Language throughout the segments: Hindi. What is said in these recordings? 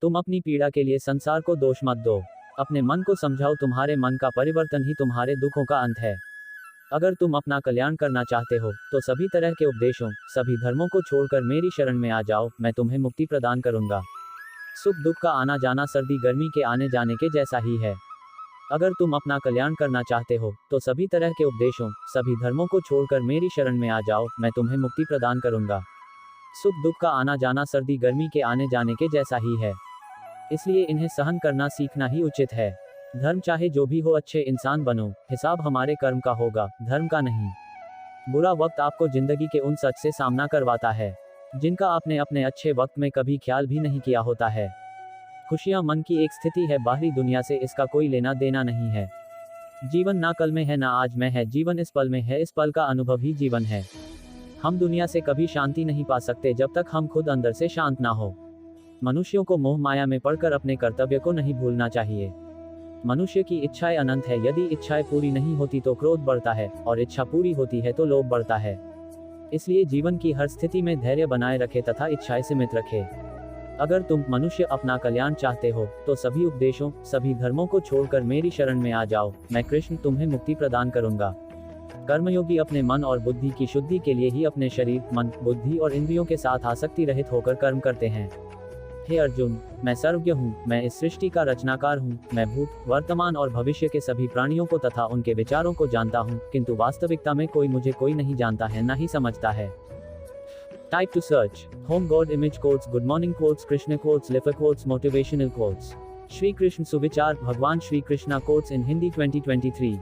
तुम अपनी पीड़ा के लिए संसार को दोष मत दो। अपने मन को समझाओ, तुम्हारे मन का परिवर्तन ही तुम्हारे दुखों का अंत है। अगर तुम अपना कल्याण करना चाहते हो तो सभी तरह के उपदेशों, सभी धर्मों को छोड़कर मेरी शरण में आ जाओ, मैं तुम्हें मुक्ति प्रदान करूंगा। सुख दुख का आना जाना सर्दी गर्मी के आने जाने के जैसा ही है। अगर तुम अपना कल्याण करना चाहते हो तो सभी तरह के उपदेशों, सभी धर्मों को छोड़कर मेरी शरण में आ जाओ, मैं तुम्हें मुक्ति प्रदान करूंगा। सुख दुख का आना जाना सर्दी गर्मी के आने जाने के जैसा ही है, इसलिए इन्हें सहन करना सीखना ही उचित है। धर्म चाहे जो भी हो, अच्छे इंसान बनो, हिसाब हमारे कर्म का होगा, धर्म का नहीं। बुरा वक्त आपको जिंदगी के उन सच से सामना करवाता है जिनका आपने अपने अच्छे वक्त में कभी ख्याल भी नहीं किया होता है। खुशियां मन की एक स्थिति है, बाहरी दुनिया से इसका कोई लेना देना नहीं है। जीवन ना कल में है ना आज में है, जीवन इस पल में है, इस पल का अनुभव ही जीवन है। हम दुनिया से कभी शांति नहीं पा सकते जब तक हम खुद अंदर से शांत ना हो। मनुष्यों को मोह माया में पड़कर अपने कर्तव्य को नहीं भूलना चाहिए। मनुष्य की इच्छाएं अनंत है, यदि इच्छाएं पूरी नहीं होती तो क्रोध बढ़ता है, और इच्छा पूरी होती है तो लोभ बढ़ता है। इसलिए जीवन की हर स्थिति में धैर्य बनाए रखे तथा इच्छाएं सीमित रखे। अगर तुम मनुष्य अपना कल्याण चाहते हो तो सभी उपदेशों, सभी धर्मों को छोड़कर मेरी शरण में आ जाओ, मैं कृष्ण तुम्हें मुक्ति प्रदान करूंगा। कर्मयोगी अपने मन और बुद्धि की शुद्धि के लिए ही अपने शरीर, मन, बुद्धि और इंद्रियों के साथ आसक्ति रहित होकर कर्म करते हैं। हे अर्जुन, मैं सर्वज्ञ हूँ, मैं इस सृष्टि का रचनाकार हूँ, मैं भूत, वर्तमान और भविष्य के सभी प्राणियों को तथा उनके विचारों को जानता हूँ, किंतु वास्तविकता में कोई नहीं जानता है, ना ही समझता है। Type to search home god image quotes, good morning quotes, Krishna quotes, life quotes, motivational quotes. Shri Krishna सुविचार, भगवान Shri Krishna quotes in Hindi 2023,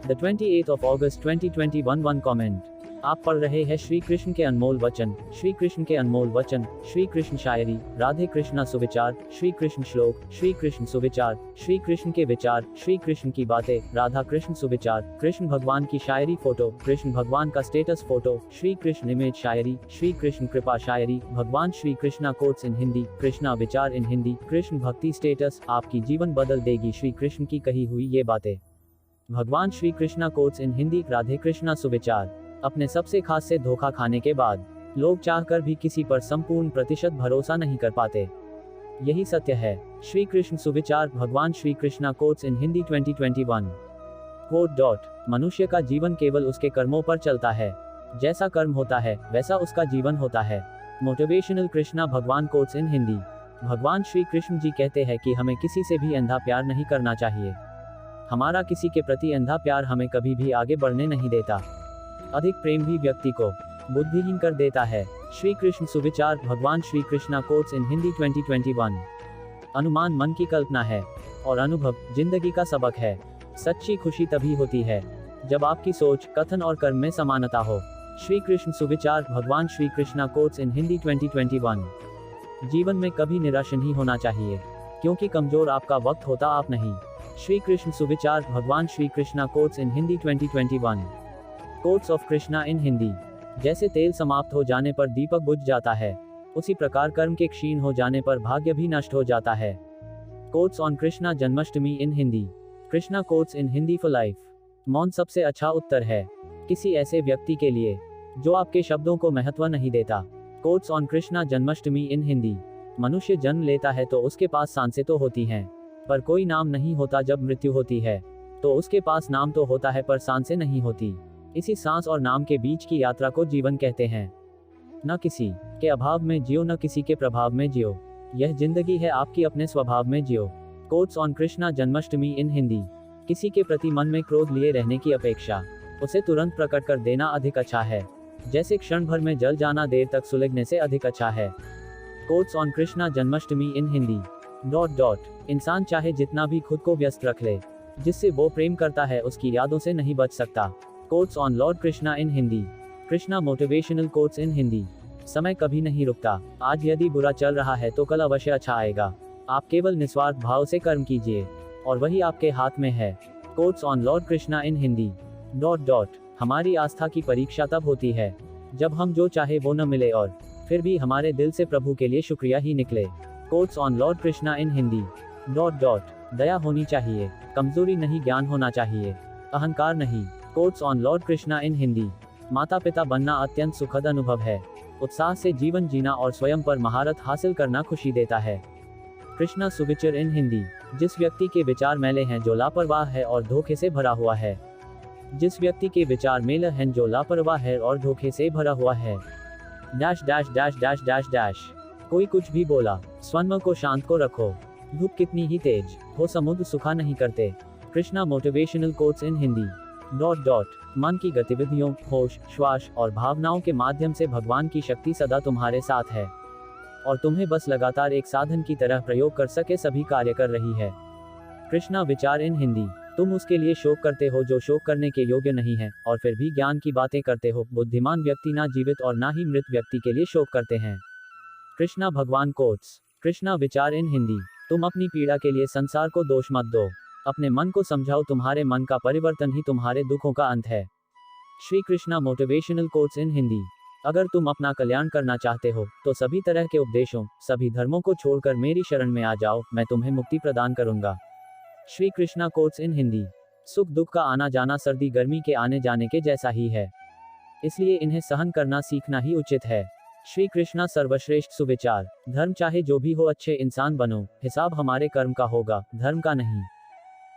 the 28th of August 2021। One comment. आप पढ़ रहे हैं श्री कृष्ण के अनमोल वचन, श्री कृष्ण के अनमोल वचन, श्री कृष्ण शायरी, राधे कृष्णा सुविचार, श्री कृष्ण श्लोक, श्री कृष्ण सुविचार, श्री कृष्ण के विचार, श्री कृष्ण की बातें, राधा कृष्ण सुविचार, कृष्ण भगवान की शायरी फोटो, कृष्ण भगवान का status photo, Shri Krishna image शायरी, श्री कृष्ण कृपा शायरी, भगवान श्री कृष्णा कोट्स इन हिंदी, कृष्णा विचार इन हिंदी, कृष्ण भक्ति स्टेटस, आपकी जीवन बदल देगी श्री कृष्ण की कही हुई ये बातें। भगवान श्री कृष्णा कोट्स इन हिंदी, राधे कृष्णा सुविचार। अपने सबसे खास से धोखा खाने के बाद लोग चाहकर भी किसी पर संपूर्ण प्रतिशत भरोसा नहीं कर पाते, यही सत्य है। श्री कृष्ण सुविचार, भगवान Shri Krishna quotes in Hindi 2021। Quote. मनुष्य का जीवन केवल उसके कर्मों पर चलता है, जैसा कर्म होता है वैसा उसका जीवन होता है। मोटिवेशनल कृष्णा भगवान कोट्स इन हिंदी। भगवान श्री कृष्ण जी कहते हैं कि हमें किसी से भी अंधा प्यार नहीं करना चाहिए। हमारा किसी के प्रति अंधा प्यार हमें कभी भी आगे बढ़ने नहीं देता। अधिक प्रेम भी व्यक्ति को बुद्धिहीन कर देता है। श्री कृष्ण सुविचार, भगवान श्री कृष्णा कोट्स इन हिंदी 2021। अनुमान मन की कल्पना है और अनुभव जिंदगी का सबक है। सच्ची खुशी तभी होती है जब आपकी सोच, कथन और कर्म में समानता हो। श्री कृष्ण सुविचार, भगवान श्री कृष्णा कोट्स इन हिंदी 2021। जीवन में कभी निराश नहीं होना चाहिए, क्योंकि कमजोर आपका वक्त होता आप नहीं। श्री कृष्ण सुविचार, भगवान Shri Krishna quotes in Hindi 2021। Quotes of Krishna in Hindi. जैसे तेल समाप्त हो जाने पर दीपक बुझ जाता है, उसी प्रकार कर्म के क्षीण हो जाने पर भाग्य भी नष्ट हो जाता है। Quotes on Krishna Janmashtami in Hindi. Krishna quotes in Hindi for life. मौन सबसे अच्छा उत्तर है किसी ऐसे व्यक्ति के लिए जो आपके शब्दों को महत्व नहीं देता। कोट्स ऑन कृष्णा जन्माष्टमी इन हिंदी। मनुष्य जन्म लेता है तो उसके पास सांसें तो होती हैं, पर कोई नाम नहीं होता। जब मृत्यु होती है तो उसके पास नाम तो होता है पर सांसें नहीं होती। इसी सांस और नाम के बीच की यात्रा को जीवन कहते हैं। न किसी के अभाव में जियो, न किसी के प्रभाव में जियो। यह जिंदगी है आपकी, अपने स्वभाव में जियो। कोट्स ऑन कृष्णा जन्माष्टमी इन हिंदी। किसी के प्रति मन में क्रोध लिए रहने की अपेक्षा उसे तुरंत प्रकट कर देना अधिक अच्छा है। जैसे क्षण भर में जल जाना देर तक सुलगने से अधिक अच्छा है। कोट्स ऑन कृष्णा जन्माष्टमी इन हिंदी। इंसान चाहे जितना भी खुद को व्यस्त रख ले, जिससे वो प्रेम करता है उसकी यादों से नहीं बच सकता। Quotes on Lord Krishna in Hindi. Krishna motivational quotes in Hindi. समय कभी नहीं रुकता। आज यदि बुरा चल रहा है तो कल अवश्य अच्छा आएगा। आप केवल निस्वार्थ भाव से कर्म कीजिए और वही आपके हाथ में है। Quotes on Lord Krishna in Hindi. हमारी आस्था की परीक्षा तब होती है जब हम जो चाहे वो न मिले और फिर भी हमारे दिल से प्रभु के लिए शुक्रिया ही निकले। Quotes on Lord Krishna in Hindi. दया होनी चाहिए, कमजोरी नहीं, ज्ञान होना चाहिए, अहंकार नहीं। Quotes on Lord Krishna in Hindi. माता पिता बनना अत्यंत सुखद अनुभव है। उत्साह से जीवन जीना और स्वयं पर महारत हासिल करना खुशी देता है। कृष्णा सुविचार इन हिंदी। जिस व्यक्ति के विचार मैले हैं, जो लापरवाह है और धोखे से भरा हुआ है। जिस व्यक्ति के विचार मेले हैं, जो लापरवाह है और धोखे से भरा हुआ है। Dash dash dash dash dash dash. कोई कुछ भी बोला। स्वन्म को शांत को रखो। धूप कितनी ही तेज हो, समुद्र सुखा नहीं करते। Krishna motivational quotes in Hindi. Dot dot. मन की गतिविधियों, होश, श्वास और भावनाओं के माध्यम से भगवान की शक्ति सदा तुम्हारे साथ है और तुम्हें बस लगातार एक साधन की तरह प्रयोग कर सके सभी कार्य कर रही है। कृष्णा विचार इन हिंदी। तुम उसके लिए शोक करते हो जो शोक करने के योग्य नहीं है और फिर भी ज्ञान की बातें करते हो। बुद्धिमान व्यक्ति ना जीवित और ना ही मृत व्यक्ति के लिए शोक करते हैं। कृष्णा भगवान कोट्स। कृष्णा विचार इन हिंदी। तुम अपनी पीड़ा के लिए संसार को दोष मत दो। अपने मन को समझाओ, तुम्हारे मन का परिवर्तन ही तुम्हारे दुखों का अंत है। Shri Krishna motivational quotes in Hindi. अगर तुम अपना कल्याण करना चाहते हो तो सभी तरह के उपदेशों, सभी धर्मों को छोड़कर मेरी शरण में आ जाओ, मैं तुम्हें मुक्ति प्रदान करूंगा। Shri Krishna quotes in Hindi. सुख दुख का आना जाना सर्दी गर्मी के आने जाने के जैसा ही है, इसलिए इन्हें सहन करना सीखना ही उचित है। श्री कृष्णा सर्वश्रेष्ठ सुविचार। धर्म चाहे जो भी हो, अच्छे इंसान बनो, हिसाब हमारे कर्म का होगा, धर्म का नहीं।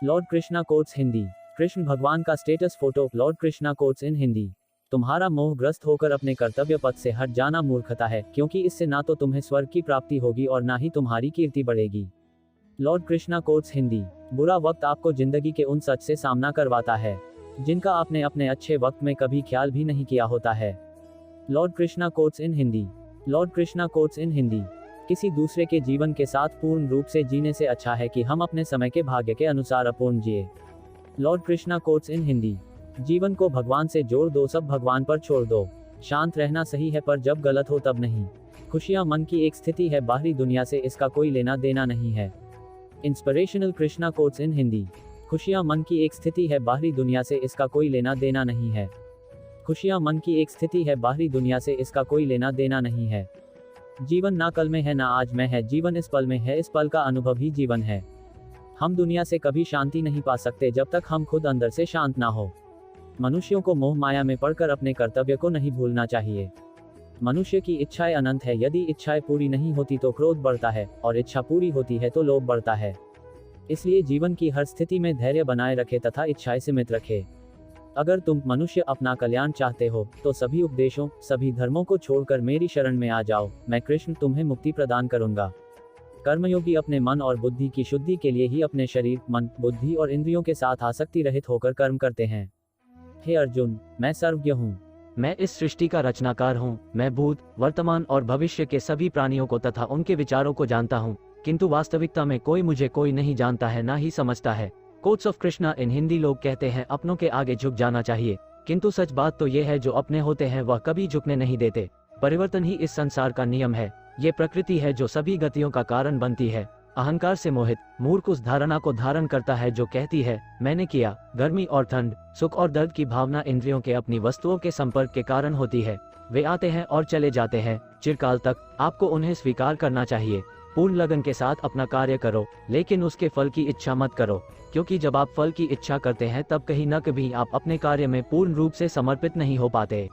Lord Krishna quotes Hindi. कृष्ण भगवान का status photo. Lord Krishna quotes in Hindi. तुम्हारा मोहग्रस्त होकर अपने कर्तव्य पथ से हट जाना मूर्खता है, क्योंकि इससे ना तो तुम्हें स्वर्ग की प्राप्ति होगी और ना ही तुम्हारी कीर्ति बढ़ेगी। Lord Krishna quotes Hindi. बुरा वक्त आपको जिंदगी के उन सच से सामना करवाता है जिनका आपने अपने अच्छे वक्त में कभी ख्याल भी नहीं किया होता है। Lord Krishna quotes in Hindi. Lord Krishna quotes in Hindi. किसी दूसरे के जीवन के साथ पूर्ण रूप से जीने से अच्छा है कि हम अपने समय के भाग्य के अनुसार अपूर्ण जिए। Lord Krishna quotes in Hindi. जीवन को भगवान से जोड़ दो, सब भगवान पर छोड़ दो। शांत रहना सही है, पर जब गलत हो तब नहीं। खुशियां मन की एक स्थिति है, बाहरी दुनिया से इसका कोई लेना देना नहीं है। Inspirational Krishna quotes in Hindi. खुशियां मन की एक स्थिति है, बाहरी दुनिया से इसका कोई लेना देना नहीं है। खुशियां मन की एक स्थिति है, बाहरी दुनिया से इसका कोई लेना देना नहीं है। जीवन ना कल में है ना आज में है, जीवन इस पल में है, इस पल का अनुभव ही जीवन है। हम दुनिया से कभी शांति नहीं पा सकते जब तक हम खुद अंदर से शांत ना हो। मनुष्यों को मोह माया में पड़कर अपने कर्तव्य को नहीं भूलना चाहिए। मनुष्य की इच्छाएं अनंत है, यदि इच्छाएं पूरी नहीं होती तो क्रोध बढ़ता है और इच्छा पूरी होती है तो लोभ बढ़ता है। इसलिए जीवन की हर स्थिति में धैर्य बनाए रखे तथा इच्छाएं सीमित रखे। अगर तुम मनुष्य अपना कल्याण चाहते हो तो सभी उपदेशों, सभी धर्मों को छोड़कर मेरी शरण में आ जाओ, मैं कृष्ण तुम्हें मुक्ति प्रदान करूंगा। कर्मयोगी अपने मन और बुद्धि की शुद्धि के लिए ही अपने शरीर, मन, बुद्धि और इंद्रियों के साथ आसक्ति रहित होकर कर्म करते हैं। हे अर्जुन, मैं सर्वज्ञ हूँ। मैं इस सृष्टि का रचनाकार हूँ। मैं भूत, वर्तमान और भविष्य के सभी प्राणियों को तथा उनके विचारों को जानता हूँ, किंतु वास्तविकता में कोई नहीं जानता है, ना ही समझता है। Quotes of Krishna in Hindi. लोग कहते हैं अपनों के आगे झुक जाना चाहिए, किंतु सच बात तो यह है जो अपने होते हैं वह कभी झुकने नहीं देते। परिवर्तन ही इस संसार का नियम है। ये प्रकृति है जो सभी गतियों का कारण बनती है। अहंकार से मोहित मूर्ख उस धारणा को धारण करता है जो कहती है मैंने किया। गर्मी और ठंड, सुख और दर्द की भावना इंद्रियों के अपनी वस्तुओं के संपर्क के कारण होती है। वे आते हैं और चले जाते हैं चिरकाल तक। आपको उन्हें स्वीकार करना चाहिए। पूर्ण लगन के साथ अपना कार्य करो, लेकिन उसके फल की इच्छा मत करो, क्योंकि जब आप फल की इच्छा करते हैं तब कहीं न कहीं आप अपने कार्य में पूर्ण रूप से समर्पित नहीं हो पाते।